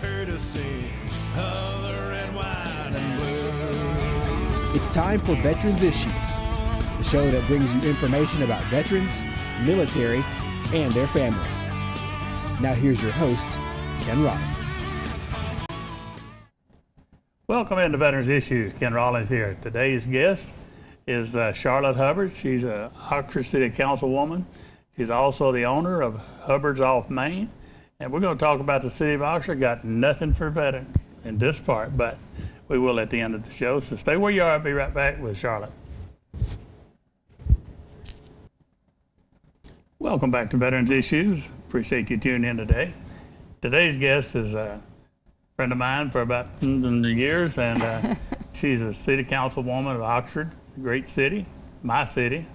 courtesy of the red, white, and blue. It's time for Veterans Issues, the show that brings you information about veterans, military, and their family. Now here's your host, Ken Rollins. Welcome into Veterans Issues. Ken Rollins here. Today's guest is Charlotte Hubbard. She's an Oxford City Councilwoman. She's also the owner of Hubbard's off Main. And we're going to talk about the city of Oxford. Got nothing for veterans in this part, but we will at the end of the show. So stay where you are. I'll be right back with Charlotte. Welcome back to Veterans Issues. Appreciate you tuning in today. Today's guest is a friend of mine for about years, and she's a city councilwoman of Oxford, a great city, my city.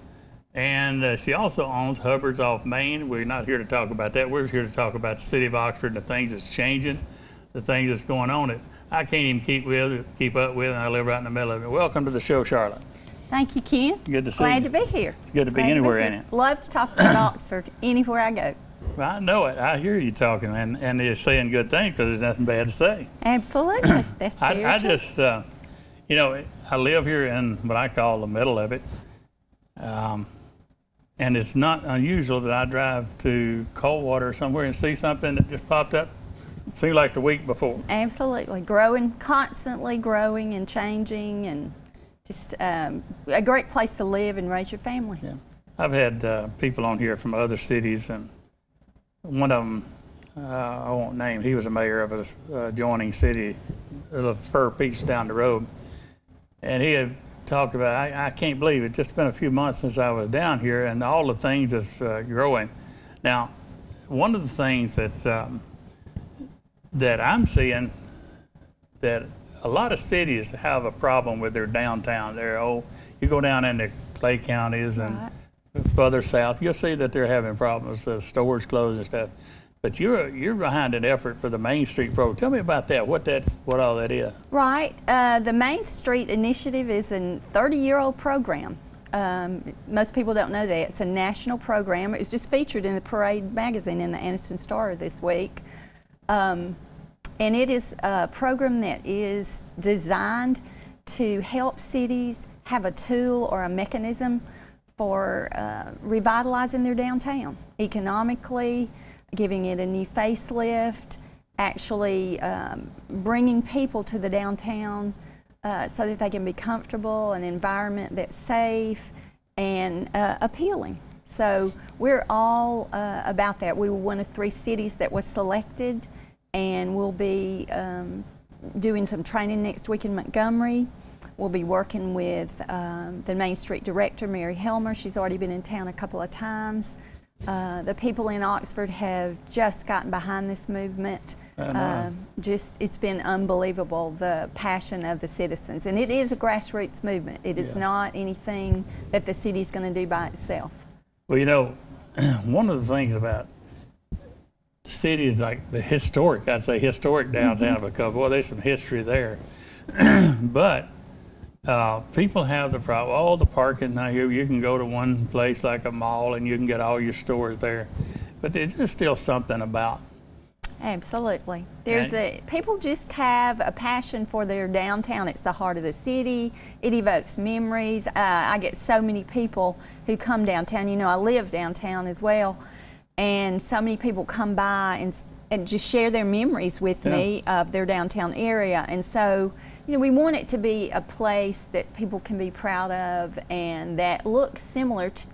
And she also owns Hubbard's off Main. We're not here to talk about that. We're here to talk about the city of Oxford and the things that's changing, the things that's going on that I can't even keep up with, and I live right in the middle of it. Welcome to the show, Charlotte. Thank you, Ken. Good to see you. Glad to be here. Good to be anywhere, ain't it? Love to talk about Oxford anywhere I go. Well, I know it. I hear you talking, and you're saying good things because there's nothing bad to say. Absolutely. That's very I true. just, you know, I live here in what I call the middle of it. And it's not unusual that I drive to Coldwater or somewhere and see something that just popped up, seemed like the week before. Absolutely. Growing, constantly growing and changing, and just a great place to live and raise your family. Yeah. I've had people on here from other cities, and one of them, I won't name, he was a mayor of a adjoining city, a little fur piece down the road. And he had talked about, I can't believe it, just been a few months since I was down here, and all the things that's growing. Now, one of the things that's, that I'm seeing, that a lot of cities have a problem with their downtown. You go down into Clay counties and further south, you'll see that they're having problems, stores closed and stuff. But you're behind an effort for the Main Street program. Tell me about that. What all that is? Right. The Main Street Initiative is a 30-year-old program. Most people don't know that. It's a national program. It was just featured in the Parade magazine in the Anniston Star this week. And it is a program that is designed to help cities have a tool or a mechanism for revitalizing their downtown economically, giving it a new facelift, actually bringing people to the downtown so that they can be comfortable, an environment that's safe and appealing. So we're all about that. We were one of 3 cities that was selected, and we'll be doing some training next week in Montgomery. We'll be working with the Main Street Director, Mary Helmer. She's already been in town a couple of times. The people in Oxford have just gotten behind this movement. It's been unbelievable, the passion of the citizens. And it is a grassroots movement. It is not anything that the city's going to do by itself. Well, you know, one of the things about the city is like the historic, I'd say historic downtown of a couple. Well, there's some history there. But people have the problem, the parking now here, you can go to one place like a mall and you can get all your stores there. But there's just still something about. Absolutely. People just have a passion for their downtown. It's the heart of the city. It evokes memories. I get so many people who come downtown. You know, I live downtown as well. And so many people come by and just share their memories with me of their downtown area. And so, you know, we want it to be a place that people can be proud of and that looks similar to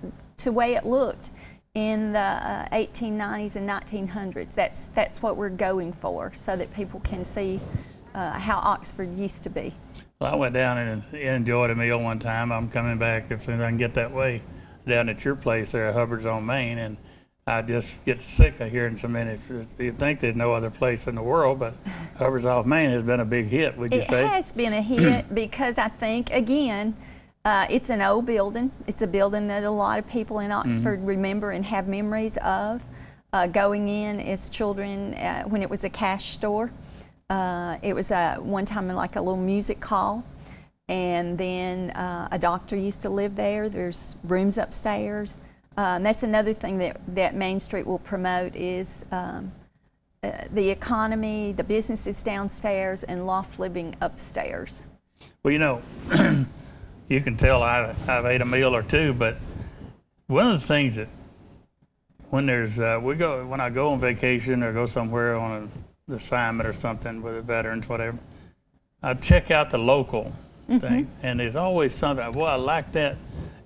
the way it looked in the 1890s and 1900s. That's what we're going for, so that people can see how Oxford used to be. Well, I went down and enjoyed a meal one time. I'm coming back as soon as I can get that way down at your place there at Hubbard's on Main, and I just get sick of hearing so many. You think there's no other place in the world, but Hubbard's off Main has been a big hit, would you say? It has been a hit because I think, again, it's an old building. It's a building that a lot of people in Oxford remember and have memories of. Going in as children when it was a cash store. It was one time like a little music hall. And then a doctor used to live there. There's rooms upstairs. That's another thing that Main Street will promote is the economy, the businesses downstairs, and loft living upstairs. Well, you know, you can tell I've ate a meal or two, but one of the things that when there's when I go on vacation or go somewhere on an assignment or something with the veterans, whatever, I check out the local thing, and there's always something. Well, I like that.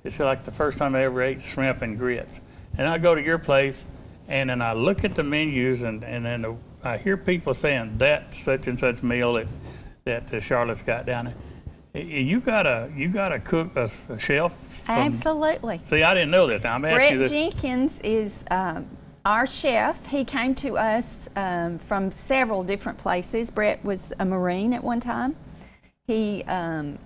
It's like the first time I ever ate shrimp and grits, and I go to your place, and then I look at the menus, and then I hear people saying that such and such meal that Charlotte's got down there. You gotta cook a shelf. Absolutely. See, I didn't know that. I'm asking you Brett this. Jenkins is our chef. He came to us from several different places. Brett was a Marine at one time. He's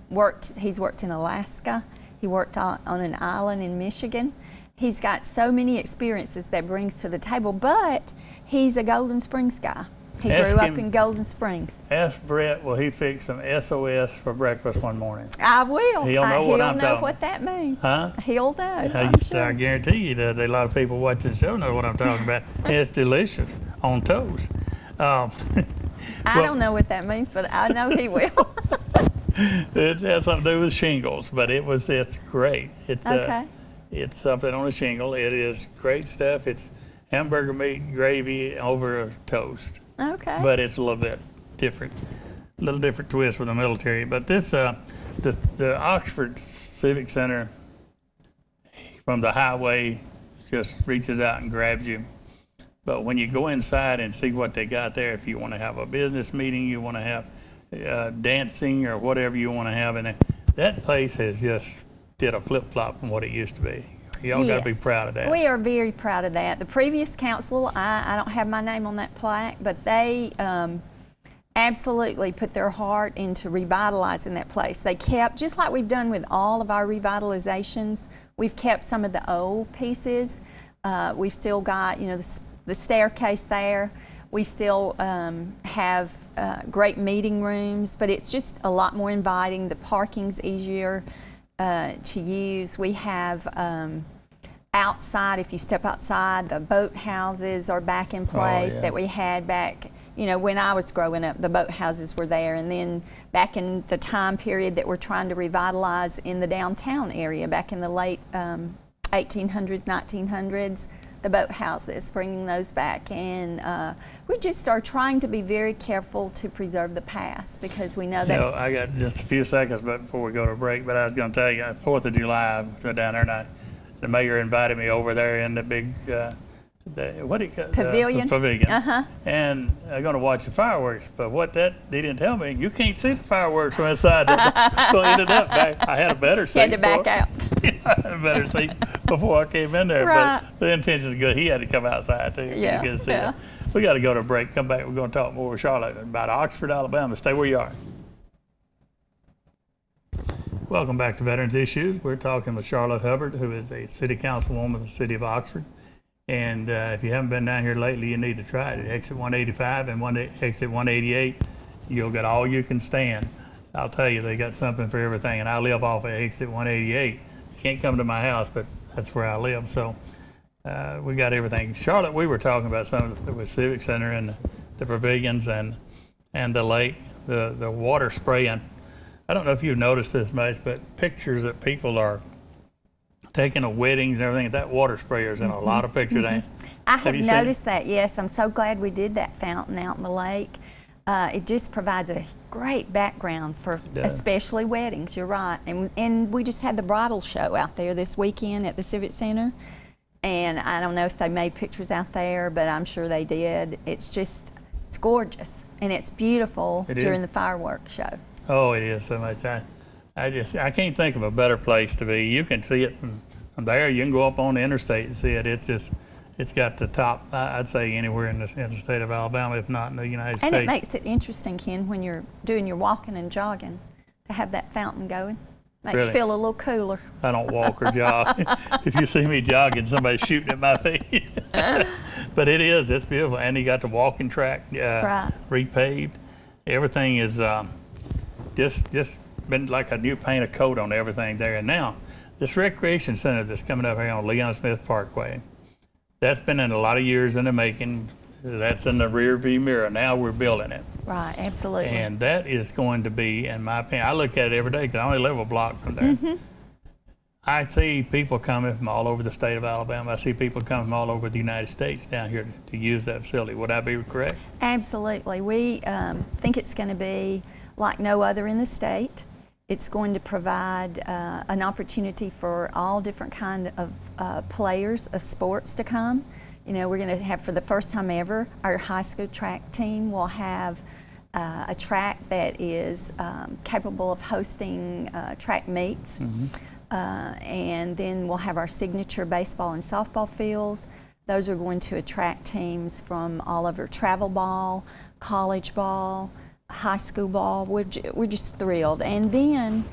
worked in Alaska. He worked on an island in Michigan. He's got so many experiences that brings to the table, but he's a Golden Springs guy. He grew up in Golden Springs. Ask Brett, will he fix some SOS for breakfast one morning? I will. He'll know what I'm talking about. He'll know what that means. Huh? He'll know. I guarantee you that a lot of people watching the show know what I'm talking about. It's delicious on toast. I don't know what that means, but I know he will. It has something to do with shingles, but it's great. Okay. It's something on a shingle. It is great stuff. It's hamburger meat, gravy over a toast. Okay. But it's a little bit different, a little different twist with the military. But this, the Oxford Civic Center from the highway just reaches out and grabs you. But when you go inside and see what they got there, if you want to have a business meeting, you want to have dancing or whatever you want to have in there, that place has just did a flip-flop from what it used to be. Y'all got to be proud of that. We are very proud of that. The previous council, I don't have my name on that plaque, but they absolutely put their heart into revitalizing that place. They kept, just like we've done with all of our revitalizations, we've kept some of the old pieces. We've still got, you know, the staircase there. We still have great meeting rooms, but it's just a lot more inviting. The parking's easier to use. We have outside, if you step outside, the boat houses are back in place that we had back, you know, when I was growing up, the boat houses were there. And then back in the time period that we're trying to revitalize in the downtown area, back in the late 1800s, 1900s, the boat houses, bringing those back. And we just are trying to be very careful to preserve the past, because we know that. You know, I got just a few seconds before we go to break, but I was going to tell you, 4th of July, I was down there, and the mayor invited me over there in the big, what do you call it? Pavilion. Pavilion. And I'm going to watch the fireworks. But they didn't tell me, you can't see the fireworks from inside. So I ended up back. I had a better seat. You had to back out. I had a better seat before I came in there. Right. But the intention is good. He had to come outside too. Yeah. You can see it. We got to go to a break. Come back. We're going to talk more with Charlotte about Oxford, Alabama. Stay where you are. Welcome back to Veterans Issues. We're talking with Charlotte Hubbard, who is a city councilwoman of the city of Oxford. And if you haven't been down here lately, you need to try it. At exit 185 and exit 188, you'll get all you can stand. I'll tell you, they got something for everything. And I live off of exit 188. You can't come to my house, but that's where I live. So we got everything. Charlotte, we were talking about something with Civic Center and the pavilions and the lake, the water spraying. I don't know if you've noticed this much, but pictures that people are taking of weddings and everything, that water sprayer's in a lot of pictures, ain't it? I have noticed that, yes. I'm so glad we did that fountain out in the lake. It just provides a great background for especially weddings, you're right. And we just had the bridal show out there this weekend at the Civic Center. And I don't know if they made pictures out there, but I'm sure they did. It's gorgeous. And it's beautiful during the fireworks show. Oh, it is so much. I can't think of a better place to be. You can see it from there. You can go up on the interstate and see it. It's got the top, I'd say, anywhere in the state of Alabama, if not in the United States. And it makes it interesting, Ken, when you're doing your walking and jogging, to have that fountain going. Makes you feel a little cooler. I don't walk or jog. If you see me jogging, somebody's shooting at my feet. But it's beautiful. And you got the walking track repaved. Everything is just been like a new paint of coat on everything there. And now, this recreation center that's coming up here on Leon Smith Parkway, that's been in a lot of years in the making. that's in the rear view mirror. Now we're building it. Right, absolutely. And that is going to be, in my opinion, I look at it every day because I only live a block from there. I see people coming from all over the state of Alabama. I see people coming from all over the United States down here to use that facility. Would I be correct? Absolutely. We think it's going to be like no other in the state. It's going to provide an opportunity for all different kind of players of sports to come. You know, we're going to have, for the first time ever, our high school track team will have a track that is capable of hosting track meets. And then we'll have our signature baseball and softball fields. Those are going to attract teams from all over travel ball, college ball, high school ball. We're just thrilled. And then,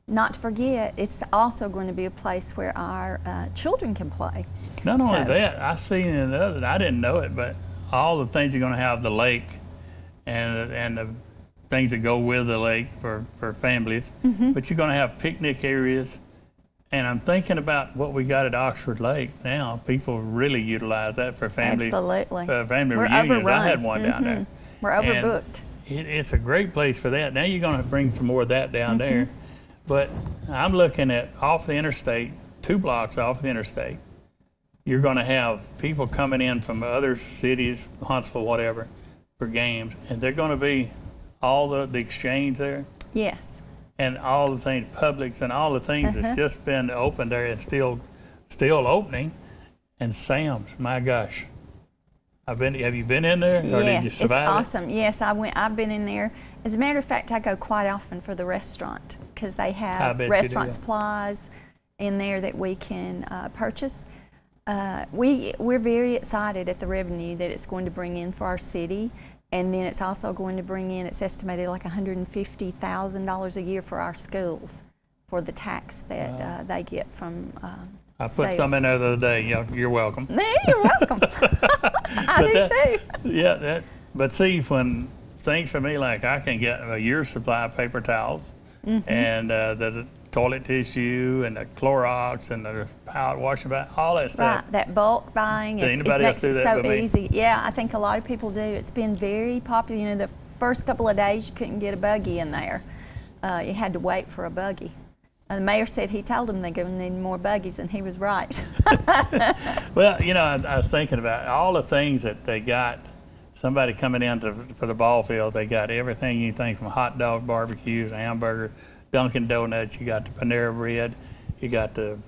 not to forget, it's also going to be a place where our children can play. Not only that, I seen in the other, I didn't know it, but all the things you're going to have, the lake and the things that go with the lake for families, but you're going to have picnic areas. And I'm thinking about what we got at Oxford Lake now. People really utilize that for family, Absolutely. Family We're reunions. overrun. I had one down there. We're overbooked. It's a great place for that. Now you're going to bring some more of that down there. But I'm looking at off the interstate, 2 blocks off the interstate, you're going to have people coming in from other cities, Huntsville, whatever, for games. And they're going to be all the exchange there. Yes. And all the things, Publix and all the things that's just been open there and still opening. And Sam's, my gosh. Have you been in there, or did you survive it's awesome. Yes, I've been in there. As a matter of fact, I go quite often for the restaurant because they have restaurant supplies in there that we can purchase. We're very excited at the revenue that it's going to bring in for our city. And then it's also going to bring in, it's estimated like $150,000 a year for our schools for the tax that they get from I put sales. some in there the other day. You're welcome. You're welcome. I do too. Yeah, but see, when things for me, like I can get a year's supply of paper towels and the toilet tissue and the Clorox and the power washing back, all that stuff. Right, that bulk buying, it makes it so easy. Yeah, I think a lot of people do. It's been very popular. You know, the first couple of days you couldn't get a buggy in there. You had to wait for a buggy. The mayor said he told them they're going to need more buggies, and he was right. Well, you know, I was thinking about all the things that they got. Somebody coming in for the ball field, they got everything you think, from hot dog barbecues, hamburger, Dunkin' Donuts. You got the Panera Bread. You got the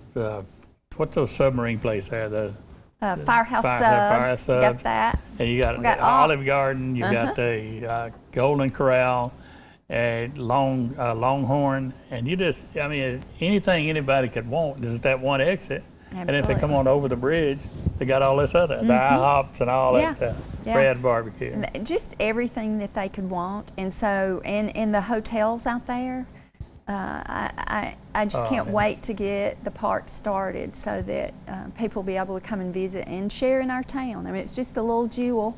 what's those submarine place there? The Firehouse Subs. You got that. And you got Olive Garden. You got the Golden Corral, Longhorn, and you just, I mean, anything anybody could want. There's that one exit. Absolutely. And if they come on over the bridge, they got all this other, the IHOPs and all that stuff. Brad Barbecue. And just everything that they could want. And so, in the hotels out there, I just can't wait to get the park started so that people will be able to come and visit and share in our town. I mean, it's just a little jewel,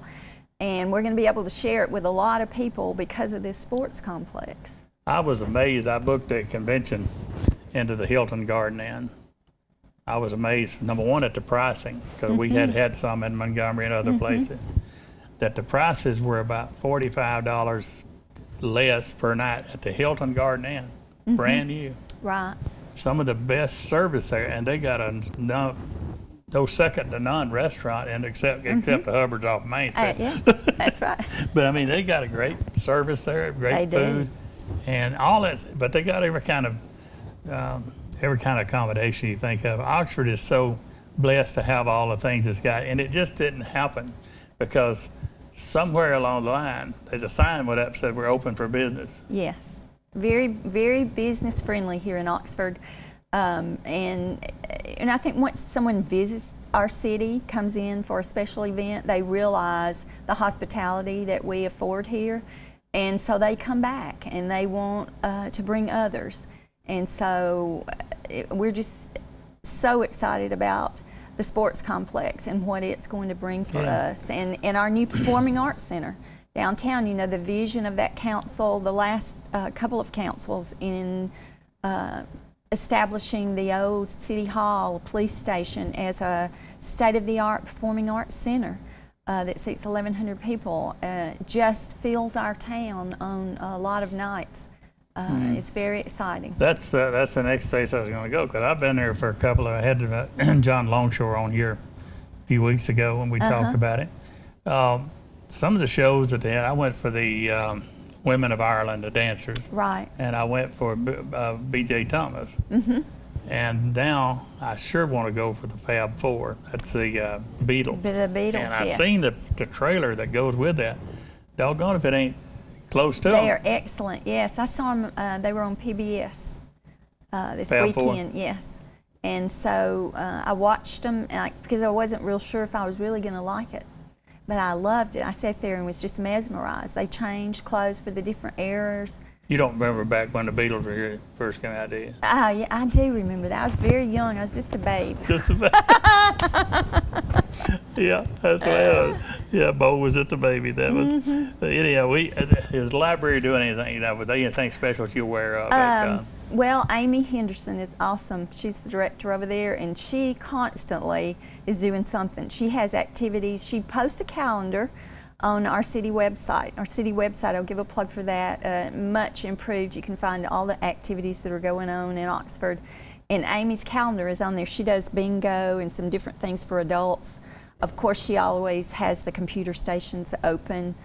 and we're going to be able to share it with a lot of people because of this sports complex. I was amazed. I booked a convention into the Hilton Garden Inn. I was amazed, number one, at the pricing, because we had some in Montgomery and other places, that the prices were about $45 less per night at the Hilton Garden Inn, brand new. Right. Some of the best service there, and they got no second to none restaurant, and except the Hubbard's off Main Street. Yeah, that's right. But I mean, they got a great service there, great food, and all that. But they got every kind of accommodation you think of. Oxford is so blessed to have all the things it's got, and it just didn't happen because somewhere along the line there's a sign went up that said we're open for business. Yes, very, very business friendly here in Oxford, and I think once someone visits our city, comes in for a special event, they realize the hospitality that we afford here, and so they come back and they want to bring others. And so we're just so excited about the sports complex and what it's going to bring for us, and our new Performing Arts Center downtown. You know, the vision of that council, the last couple of councils in establishing the old City Hall, police station as a state-of-the-art Performing Arts Center. that seats 1,100 people, just fills our town on a lot of nights. It's very exciting. That's the next place I was going to go, because I've been there for a couple of. I had John Longshore on here a few weeks ago when we talked about it. Some of the shows that they had, I went for the Women of Ireland, the dancers. Right. And I went for B.J. Thomas. And now I sure want to go for the Fab Four. That's the Beatles. The Beatles, and I've yes. seen the trailer that goes with that. Doggone if it ain't close to They them. are excellent. Yes, I saw them. They were on PBS this Fab Four? weekend. Yes, and so I watched them because I wasn't real sure if I was really going to like it, but I loved it. I sat there and was just mesmerized. They changed clothes for the different eras. You don't remember back when the Beatles were here first came out, do you? Yeah, I do remember that. I was very young. I was just a babe. Just about. Yeah, that's what it was. Yeah, Bo was at the baby. That was. Anyhow, is the library doing anything? Was there anything special that you're aware of? Well, Amy Henderson is awesome. She's the director over there, and she constantly is doing something. She has activities. She posts a calendar on our city website. Our city website, I'll give a plug for that, much improved. You can find all the activities that are going on in Oxford. And Amy's calendar is on there. She does bingo and some different things for adults. Of course, she always has the computer stations open.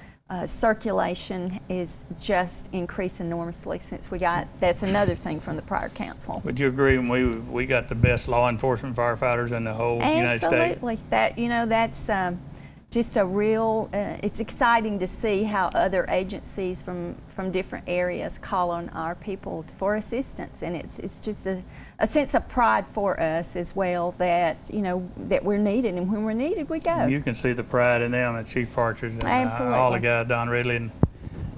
Circulation is just increased enormously since we got, that's another thing from the prior council. Would you agree when we got the best law enforcement firefighters in the whole United States? Absolutely. That, you know, that's just a real, it's exciting to see how other agencies from different areas call on our people for assistance, and it's just a sense of pride for us as well that, you know, that we're needed, and when we're needed, we go. You can see the pride in them, and Chief Partridge and Absolutely. all the guys, Don Ridley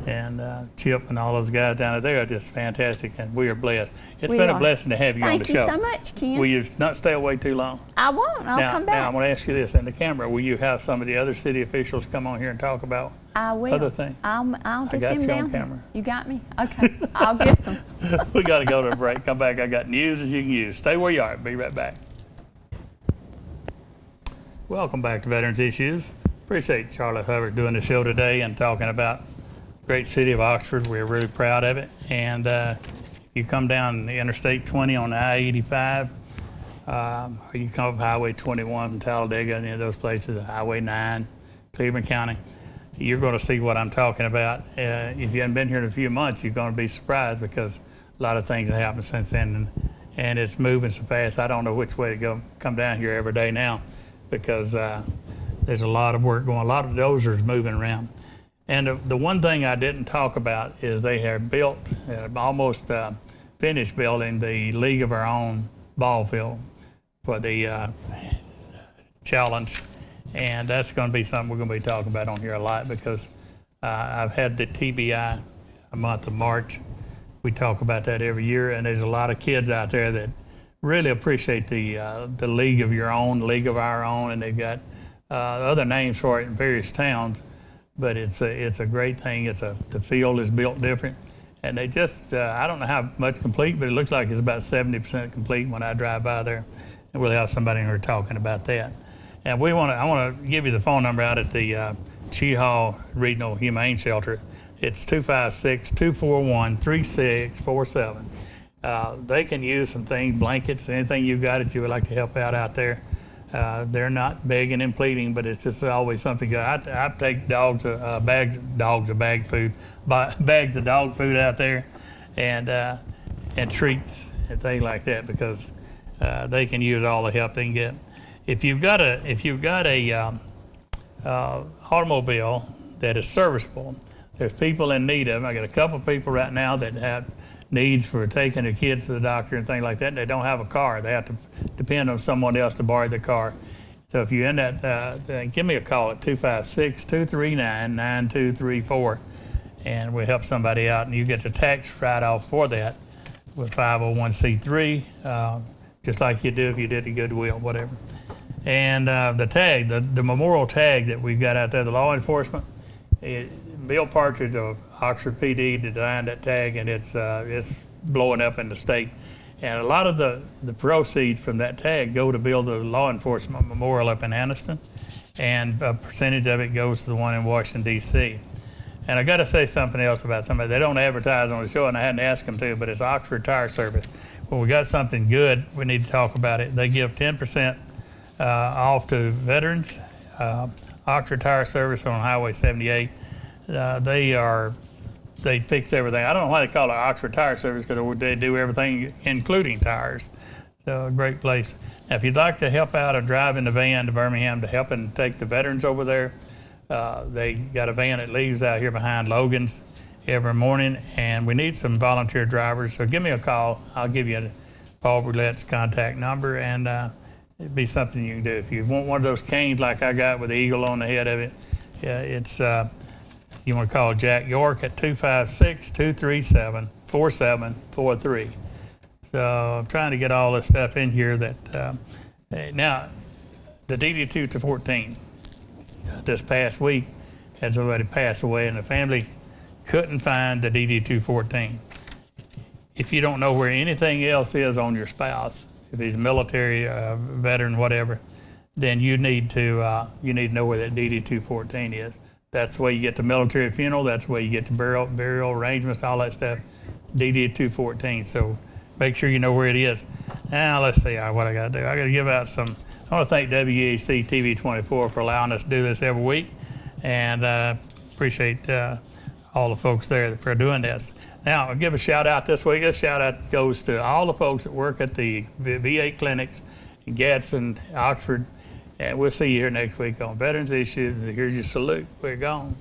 and Chip and all those guys down there are just fantastic, and we are blessed. It's been a blessing to have you on the show. Thank you so much, Ken. Will you not stay away too long? I won't. I'll come back. Now, I'm going to ask you this in the camera. Will you have some of the other city officials come on here and talk about I will. other things? I'll get got them you down on here. camera. You got me? Okay. I'll get them. We got to go to a break. Come back. I got news as you can use. Stay where you are. Be right back. Welcome back to Veterans Issues. Appreciate Charlotte Hubbard doing the show today and talking about great city of Oxford. We're really proud of it. And you come down the Interstate 20 on I-85, or you come up Highway 21 from Talladega, any of those places, Highway 9, Cleveland County, you're going to see what I'm talking about. If you haven't been here in a few months, you're going to be surprised because a lot of things have happened since then, and it's moving so fast. I don't know which way to go. Come down here every day now because there's a lot of work going, a lot of dozers moving around. And the one thing I didn't talk about is they have built, almost finished building the League of Our Own ball field for the challenge. And that's going to be something we're going to be talking about on here a lot because I've had the TBI a month of March. We talk about that every year, and there's a lot of kids out there that really appreciate the League of Your Own, League of Our Own, and they've got other names for it in various towns. But it's a great thing. The field is built different, and they just I don't know how much complete, but it looks like it's about 70% complete when I drive by there, and we'll have somebody in here talking about that. And I want to give you the phone number out at the Chehaw Regional Humane Shelter. It's 256-241-3647. They can use some things, blankets, anything you've got that you would like to help out there. They're not begging and pleading, but it's just always something good. I take bags of dog food out there, and treats and things like that because they can use all the help they can get. If you've got a automobile that is serviceable, there's people in need of them. I got a couple of people right now that have needs for taking their kids to the doctor and things like that. They don't have a car. They have to depend on someone else to borrow their car. So if you're in that, give me a call at 256-239-9234, and we'll help somebody out. And you get the tax write-off for that with 501c3, just like you do if you did the Goodwill, whatever. And the tag, the memorial tag that we've got out there, the law enforcement, Bill Partridge of Oxford PD designed that tag, and it's blowing up in the state. And a lot of the proceeds from that tag go to build a law enforcement memorial up in Anniston. and a percentage of it goes to the one in Washington, D.C. And I got to say something else about somebody. They don't advertise on the show, and I hadn't asked them to, but it's Oxford Tire Service. Well, we got something good. We need to talk about it. They give 10% off to veterans. Oxford Tire Service on Highway 78. They fix everything. I don't know why they call it Oxford Tire Service, because they do everything, including tires. So a great place. Now, if you'd like to help out or drive in the van to Birmingham to help and take the veterans over there, they got a van that leaves out here behind Logan's every morning, and we need some volunteer drivers. So give me a call. I'll give you Paul Broulette's contact number, and it'd be something you can do. If you want one of those canes like I got with the eagle on the head of it, it's you want to call Jack York at 256-237-4743. So I'm trying to get all this stuff in here that, now, the DD2-14 this past week has already passed away, and the family couldn't find the DD2-14. If you don't know where anything else is on your spouse, if he's military, veteran, whatever, then you need to know where that DD2-14 is. That's the way you get the military funeral. That's the way you get the burial arrangements, all that stuff. DD2-14. So make sure you know where it is. Now let's see what I got to do. I got to give out some. I want to thank WEAC TV 24 for allowing us to do this every week, and appreciate all the folks there for doing this. Now I'll give a shout out this week. This shout out goes to all the folks that work at the VA clinics in Gadsden, Oxford. And we'll see you here next week on Veterans Issues. Here's your salute. We're gone.